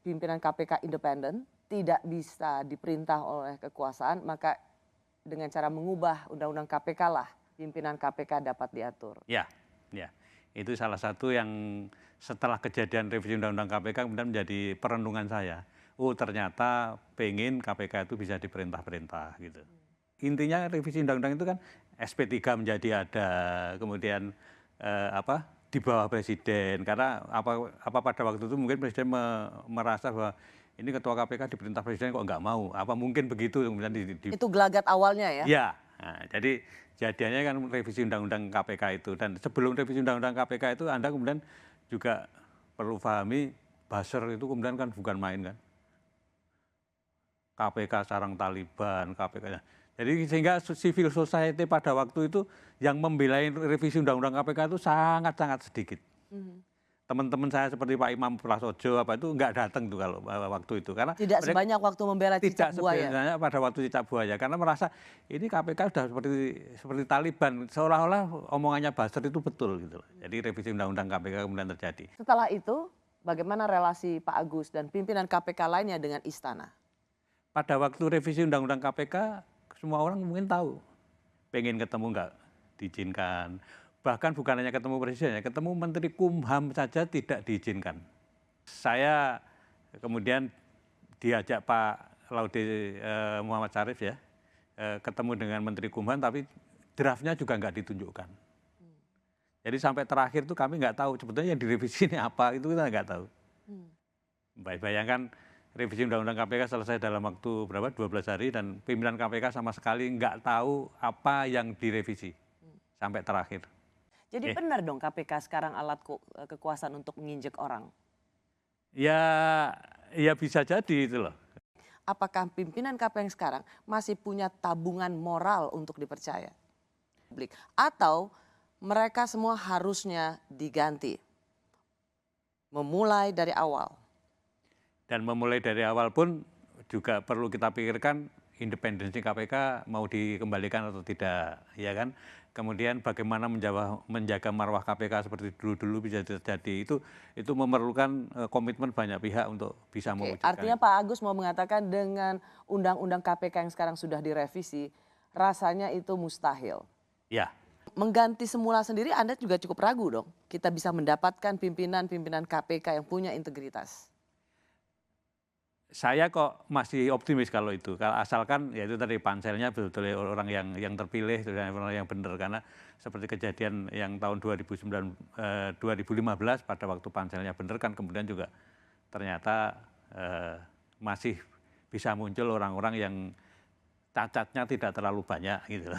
pimpinan KPK independen, tidak bisa diperintah oleh kekuasaan, maka dengan cara mengubah undang-undang KPK lah pimpinan KPK dapat diatur. Ya, ya. Itu salah satu yang setelah kejadian revisi Undang-Undang KPK kemudian menjadi perenungan saya. Oh ternyata pengen KPK itu bisa diperintah-perintah gitu. Intinya revisi Undang-Undang itu kan SP3 menjadi ada, kemudian di bawah Presiden. Karena apa pada waktu itu mungkin Presiden merasa bahwa ini Ketua KPK diperintah Presiden kok nggak mau. Apa mungkin begitu kemudian Itu gelagat awalnya ya? Ya, nah, jadi jadiannya kan revisi Undang-Undang KPK itu. Dan sebelum revisi Undang-Undang KPK itu Anda kemudian juga perlu pahami buzzer itu kemudian kan bukan main kan. KPK sarang Taliban, KPK. Jadi sehingga civil society pada waktu itu yang membela revisi Undang-Undang KPK itu sangat-sangat sedikit. Teman-teman saya seperti Pak Imam Prasojo apa itu nggak datang tuh kalau waktu itu karena tidak sebanyak waktu membela cicak buaya. Sebenarnya pada waktu cicak buaya karena merasa ini KPK sudah seperti Taliban seolah-olah omongannya buzzer itu betul gitu. Jadi revisi Undang-Undang KPK kemudian terjadi. Setelah itu bagaimana relasi Pak Agus dan pimpinan KPK lainnya dengan istana? Pada waktu revisi Undang-Undang KPK semua orang mungkin tahu pengen ketemu nggak diizinkan. Bahkan bukan hanya ketemu presiden, ya, ketemu Menteri Kumham saja tidak diizinkan. Saya kemudian diajak Pak Laude Muhammad Syarif ya, ketemu dengan Menteri Kumham, tapi draftnya juga nggak ditunjukkan. Jadi sampai terakhir tuh kami nggak tahu sebetulnya yang direvisi ini apa, itu kita nggak tahu. Bayangkan revisi Undang-Undang KPK selesai dalam waktu berapa? 12 hari dan pimpinan KPK sama sekali nggak tahu apa yang direvisi sampai terakhir. Jadi benar dong KPK sekarang alat kekuasaan untuk menginjek orang? Ya bisa jadi itu loh. Apakah pimpinan KPK yang sekarang masih punya tabungan moral untuk dipercaya? Atau mereka semua harusnya diganti? Memulai dari awal. Dan memulai dari awal pun juga perlu kita pikirkan independensi KPK mau dikembalikan atau tidak, ya kan? Kemudian bagaimana menjaga marwah KPK seperti dulu-dulu bisa terjadi itu memerlukan komitmen banyak pihak untuk bisa mewujudkan. Artinya Pak Agus mau mengatakan dengan undang-undang KPK yang sekarang sudah direvisi, rasanya itu mustahil. Ya. Mengganti semula sendiri Anda juga cukup ragu dong. Kita bisa mendapatkan pimpinan-pimpinan KPK yang punya integritas. Saya kok masih optimis kalau itu, asalkan ya itu tadi panselnya betul-betul orang yang terpilih, orang yang benar, karena seperti kejadian yang tahun 2015 pada waktu panselnya benar kan kemudian juga ternyata masih bisa muncul orang-orang yang cacatnya tidak terlalu banyak gitu.